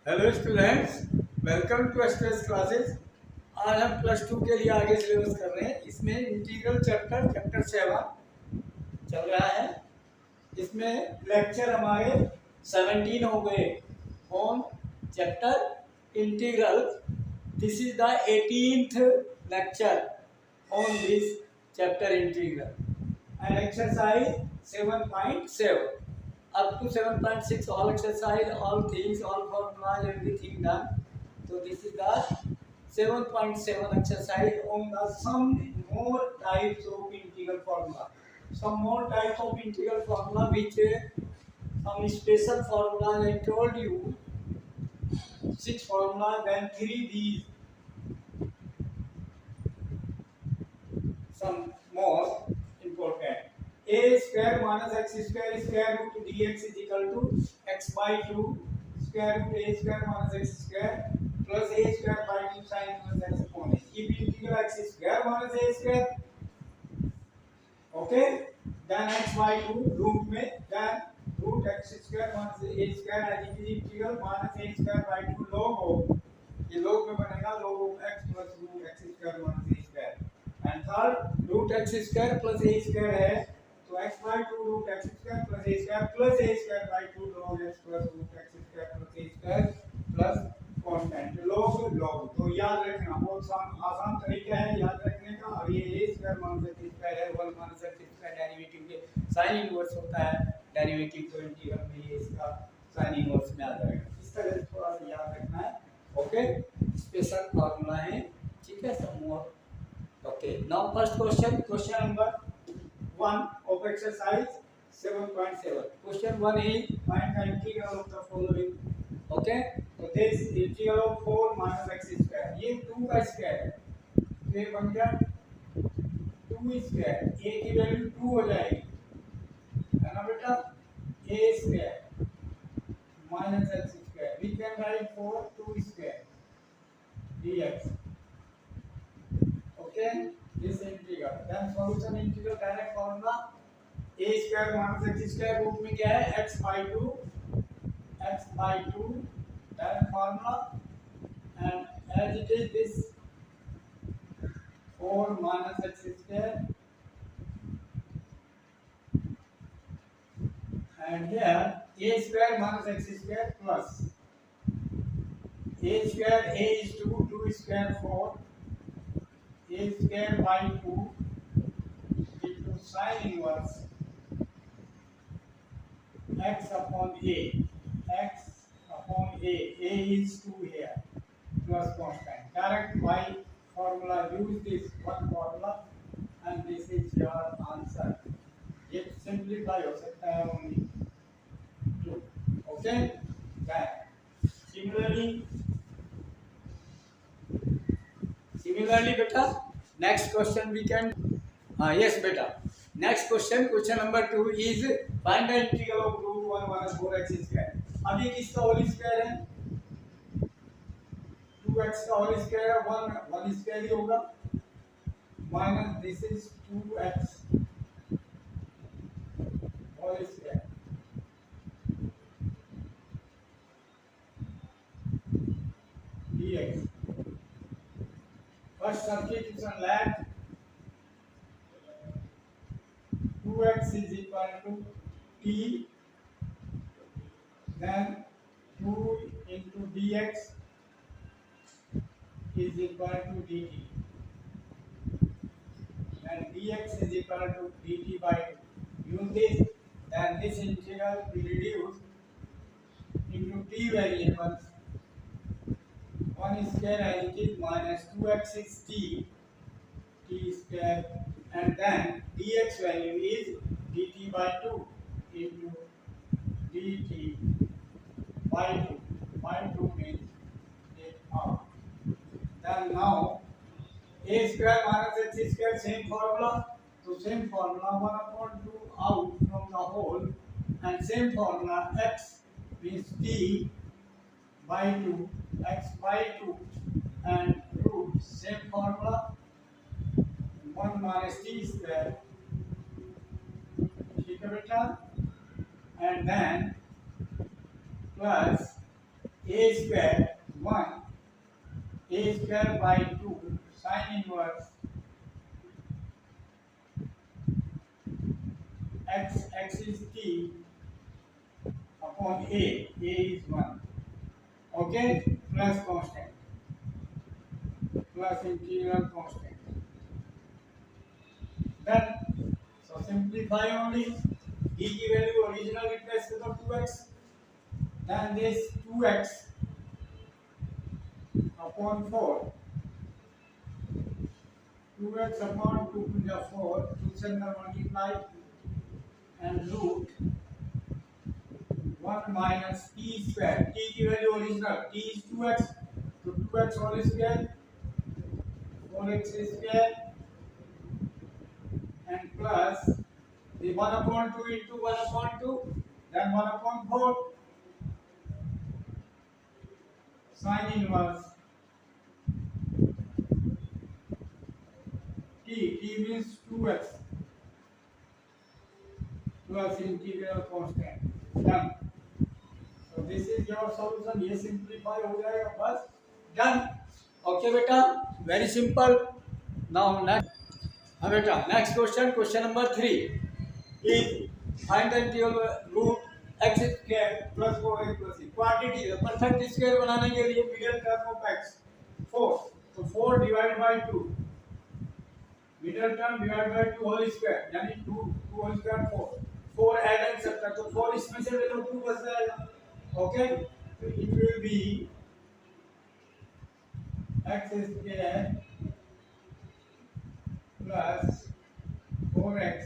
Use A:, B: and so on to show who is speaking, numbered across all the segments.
A: Hello students, welcome to stress classes. आज हम plus two के लिए आगे सिलेबस कर रहे हैं। इसमें इंटीग्रल चैप्टर 7 चल रहा है। इसमें लेक्चर हमारे 17 हो गए on chapter integral. This is the 18th lecture on this chapter integral and exercise 7.7 up to 7.6, all exercise, all things, all formulas, everything done. So this is the 7.7 exercise on the some more types of integral formula. Some more types of integral formula which some special formulas I told you, 6 formulas, then 3 these, some more important. A square minus x square square root dx is equal to x by 2 square root a square minus x square plus a square by 2 sin inverse x upon a. If integral x square minus a square, okay, then x by 2 root में then root x square minus a square as it is integral minus a square by 2 log of, ये log में बनेगा log of x plus root x square minus a square, and third root x square plus a square है तो x by 2 root x square plus a square by 2 log x plus root x square plus a square plus constant log तो याद रखना, बहुत आसान तरीका है याद रखने का। और ये a square minus x square है, 1 माइनस x स्क्वायर डेरिवेटिव के साइन इनवर्स होता है, डेरिवेटिव तो इंटीग्रल में ये इसका साइन इनवर्स में आ जाएगा। इस तरह से थोड़ा सा याद रखना है। ओके, स्पेशल फार्मूला है, ठीक है। Some more. Okay, now first question number 1 of exercise 7.7. Question 1 is find the integral of the following. Okay, so this integral of 4 minus x square, ये 2 का स्क्वायर है तो ये बन गया 2 स्क्वायर, a की वैल्यू 2 हो जाएगी, है ना बेटा। a square minus x square, we can write 4 2 square dx. Okay, this integral, then solution integral direct formula a square minus x square root में क्या है x by 2 direct formula, and as it is this 4 minus x square, and here a square minus x square plus a square, a is 2 2 square 4 a square by 2 into sin inverse x upon a is 2 here plus constant, direct by formula, use this one formula and this is your answer. ये simplify हो सकता है only 2. Okay, then similarly बेटा next question we can, yes बेटा, next question number 2 is find the integral of root 1 minus 4x square. अब ये किसका whole square है, 2x का होल स्क्वायर है, 1 स्क्वायर ही होगा, minus this is 2x whole square dx. First substitution left, 2x is equal to t, then 2 into dx is equal to dt, and dx is equal to dt by 2. Use this, then this integral will reduce into t variables. 1 square as it is minus 2x is t square, and then dx value is dt by 2 into dt by 2 means it out. Then now a square minus x square, same formula, so same formula 1 upon 2 out from the whole, and same formula x means t by 2 x by 2 and root, same formula 1 minus t square, ठीक है बेटा, and then plus a a square 1 a square by 2 sin inverse x is t upon a is 1, okay, plus constant plus integral constant. Then so simplify only, d की value original replace करो 2x, then this 2x upon 4, 2x upon 2 to the 4, 2 से multiply and root 1 minus t square, t की value original, t is 2x, so 2x whole square, 4x square and plus the 1 upon 2 into 1 upon 2, then 1 upon 4 sin inverse t means 2x plus integral constant, done. So this is your solution, ये simplify हो जाएगा बस, done. Okay बेटा, very simple. Now next, हाँ बेटा, next question, question number 3 is find the integral root x square plus 4x plus c. Quantity perfect square बनाने के लिए मिडिल टर्म ऑफ x 4, तो 4 divide by 2, middle term divide by 2 whole square, यानी 2 whole square 4 add कर सकता है, तो 4 इसमें से ले लो, 2 बच जाएगा, ओके, तो it will be x square plus 4x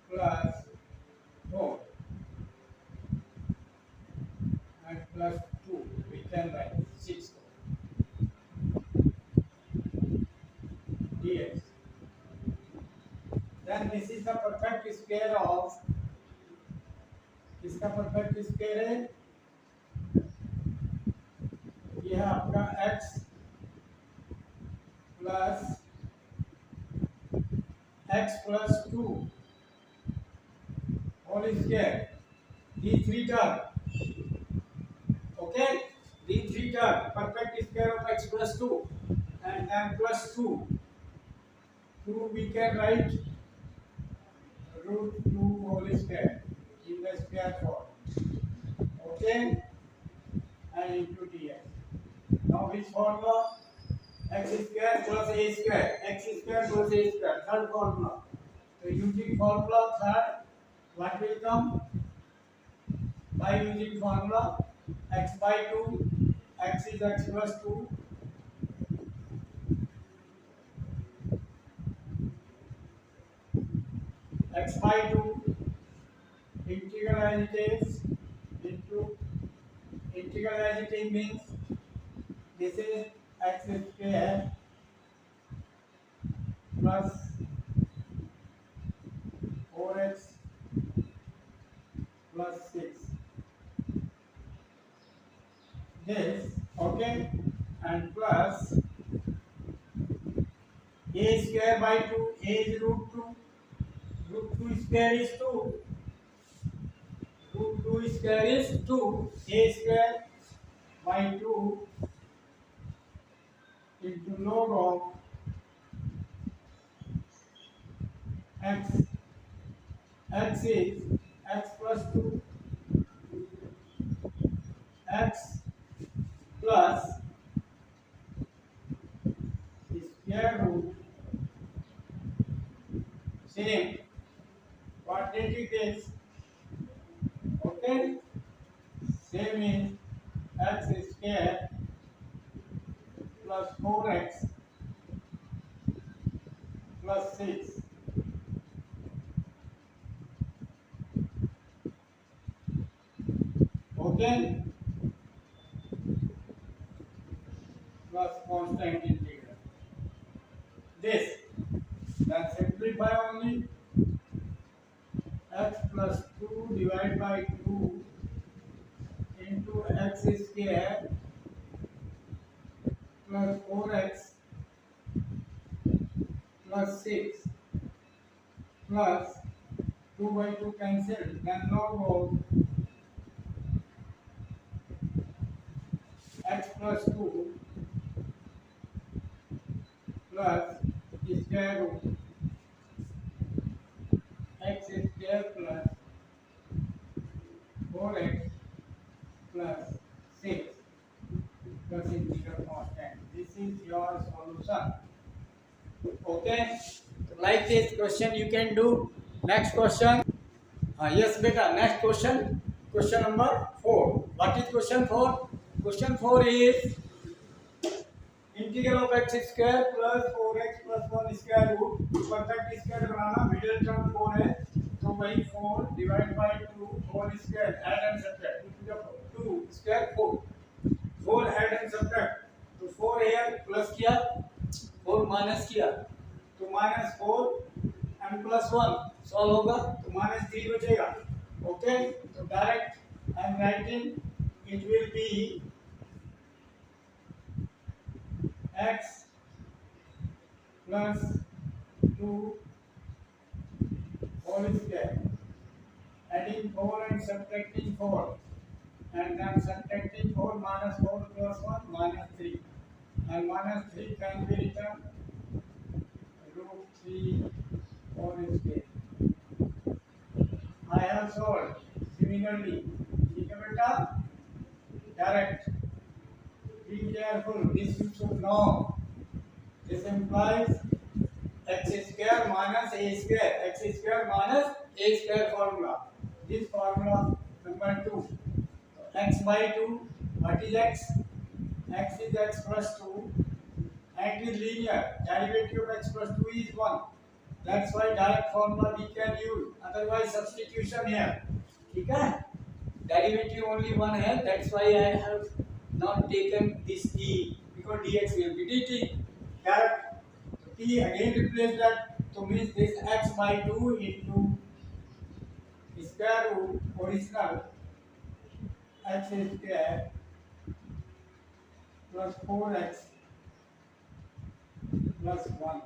A: plus 4 and plus 2, we can write 6 dx. Then this is the perfect square of, इसका perfect square है, यह है आपका x plus 2 whole square, these 3 term, okay, these 3 term, perfect square of x plus 2 and then plus 2 we can write root 2 whole square in the square form, okay, and into dx. Now which formula? X square plus a square, x square plus a square, third formula. So using formula third, what will come? By using formula x by 2, x is x plus 2, x by 2, integral as it is, into integral as it is means this is x square plus 4x plus 6, this, okay, and plus a square by 2, a is root 2 square is 2, root 2 square is 2, a square by 2 into log of x is x plus 2, x plus square root, same quadratic is, okay, same is x square plus 4x plus 6, okay, plus constant integral. This, then simplify only, x plus 2 divided by 2 into x square plus 4x plus 6 plus 2 by 2 cancel, then log of x plus 2 plus square root x square plus 4x plus 6 plus integral constant. This is your solution. Okay. So like this question you can do. Next question. Yes, beta. Next question. Question number 4. What is question 4? Question 4 is integral of x square plus 4x plus 1 square root perfect square बनाना middle term 4 है तो वही 4 divide by 2 whole square add and subtract 2 square 4 4 add and subtract तो 4 here plus किया 4 minus किया तो minus 4 and plus 1 solve होगा तो माइनस 3 बचेगा ओके तो direct I am writing it will be x plus 2 whole square adding 4 and subtracting 4 and then subtracting 4 minus 4 plus 1 minus 3 and minus 3 can be written root 3 whole square. I have solved similarly. ठीक है बेटा direct. Be careful, this you should know. This implies x square minus a square. X square minus a square formula. This formula number 2. X by 2. What is x? X is x plus 2. And it is linear. Derivative of x plus 2 is 1. That's why direct formula we can use. Otherwise substitution here. ठीक है? Derivative only 1 है. That's why I have not taken this e because dx will be dt. That t again replace that to means this x by 2 into square root original x square plus 4x plus 1.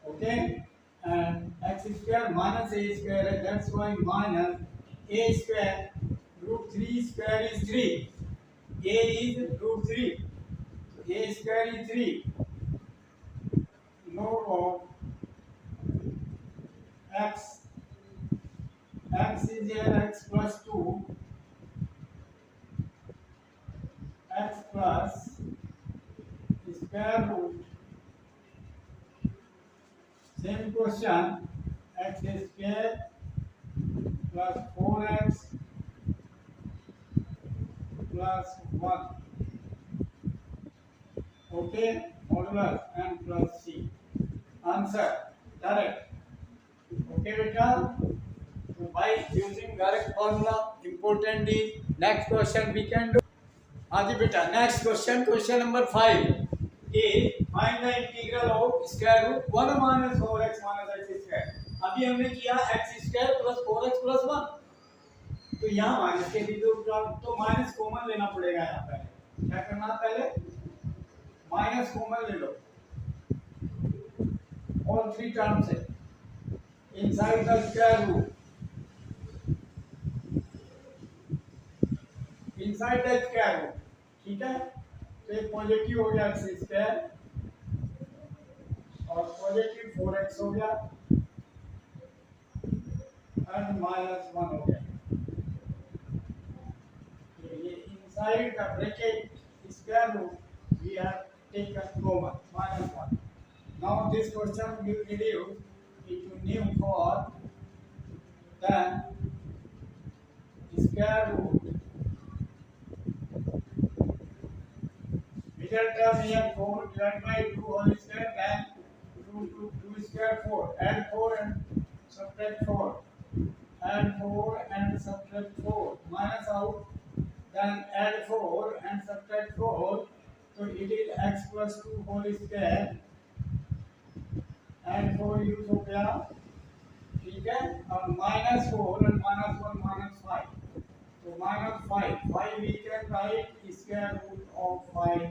A: Okay, and x square minus a square, that's why minus a square root 3 square is 3. A is root 3. So a square is 3. Log of x. X is here x plus 2. X plus square root. Same question. X square plus 4x plus 1. Okay, modulus and plus c. Answer direct. Okay, beta. So by using direct formula, important is next question we can do. Adi beta. Next question, question number 5 is find the integral of square root 1 minus 4x minus x square. अभी हमने किया x square plus 4x plus 1. तो यहाँ minus के भी तो minus common लेना पड़ेगा यहाँ पे क्या करना पहले माइनस कॉमन ले लो ऑल थ्री टर्म से inside the square root inside the square root ठीक है तो एक पॉजिटिव हो गया x स्क्वायर और पॉजिटिव 4x हो गया एंड माइनस 1 हो गया inside the bracket square root we have taken common minus 1. Now this question will reduce into new form then square root middle term here 4 divided by 2 whole square then 2 square 4 add 4 and subtract 4 add 4 and subtract 4 minus out then add 4 and subtract 4 so it is x plus 2 whole square and 4 use हो गया ठीक है और minus 4 and minus 1 minus 5 so minus 5 we can write square root of 5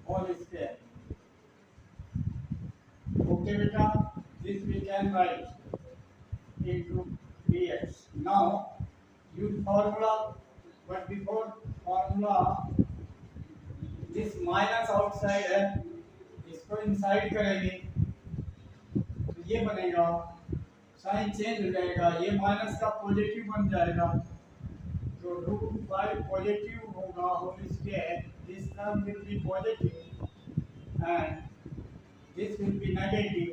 A: whole square okay beta this we can write into dx now use formula but before formula this minus outside है, इसको inside करेंगे तो ये बनेगा, sign change हो जाएगा, ये minus का पॉजिटिव बन जाएगा, तो रूट 5 पॉजिटिव होगा whole square, this term will be positive and this will be negative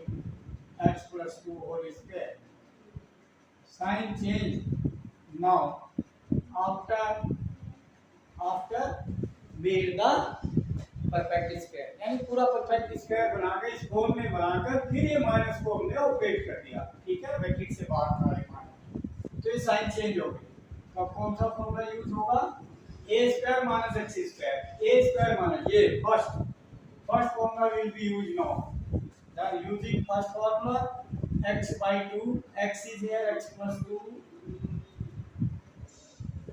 A: x plus 2 whole square. Sign change now after made the perfect square, यानी पूरा परफेक्ट स्क्वायर बनाकर इस फॉर्म में बनाकर फिर ये माइनस फॉर्म में ऑपरेट कर दिया, ठीक है, ब्रैकेट से बाहर था माइनस, तो ये साइन चेंज हो गई। तो कौन सा फॉर्मूला यूज होगा, a square minus x square, a square minus ये first formula will be use now. Then using first formula x by 2, x is here, x plus 2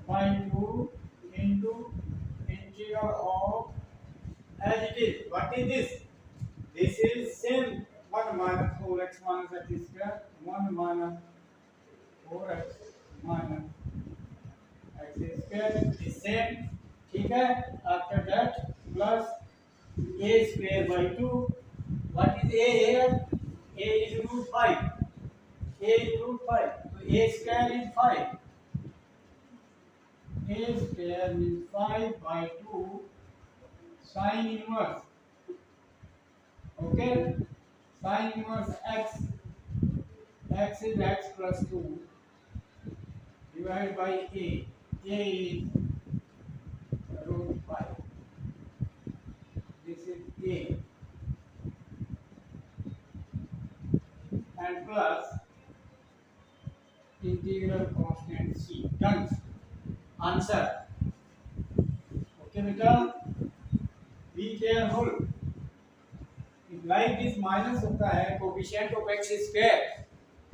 A: by 2 into integral of, as it is, what is this? This is same 1 minus 4x minus x square, 1 minus 4x minus x square is same, ठीक है। After that plus a square by 2. What is a here? A is root 5. A is root 5. So a square is 5. A square is 5 by 2 sine inverse. Okay? Sine inverse x. X is x plus 2 divided by a. A is root 5. This is a. And plus integral constant c. Done. Answer. Okay, beta. Be careful. If like this minus होता है coefficient of x square,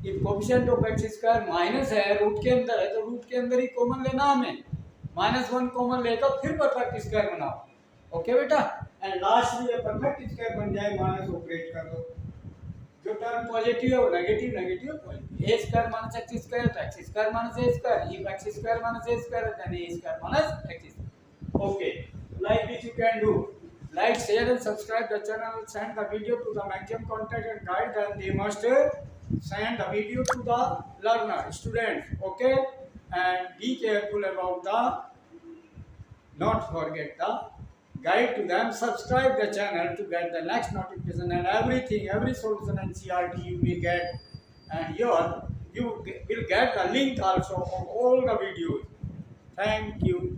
A: if coefficient of x square minus है, root के अंदर है, तो root के अंदर ही common लेना हमें, -1 कॉमन लेकर फिर परफेक्ट स्क्वायर बनाओ। ओके बेटा, एंड लास्ट में ये परफेक्ट स्क्वायर बन जाए, माइनस ऑपरेट कर दो, जो टर्म पॉजिटिव है वो negative, negative positive, a square minus x square तो x square minus a square, if x square minus a square then a square minus x square. Okay, like this you can do, like, share and subscribe the channel, send the video to the maximum contact and guide, and they must send the video to the learner students, okay, and be careful about the, not forget the guide to them, subscribe the channel to get the next notification, and everything, every solution and CRT you will get, and here you will get the link also of all the videos. Thank you.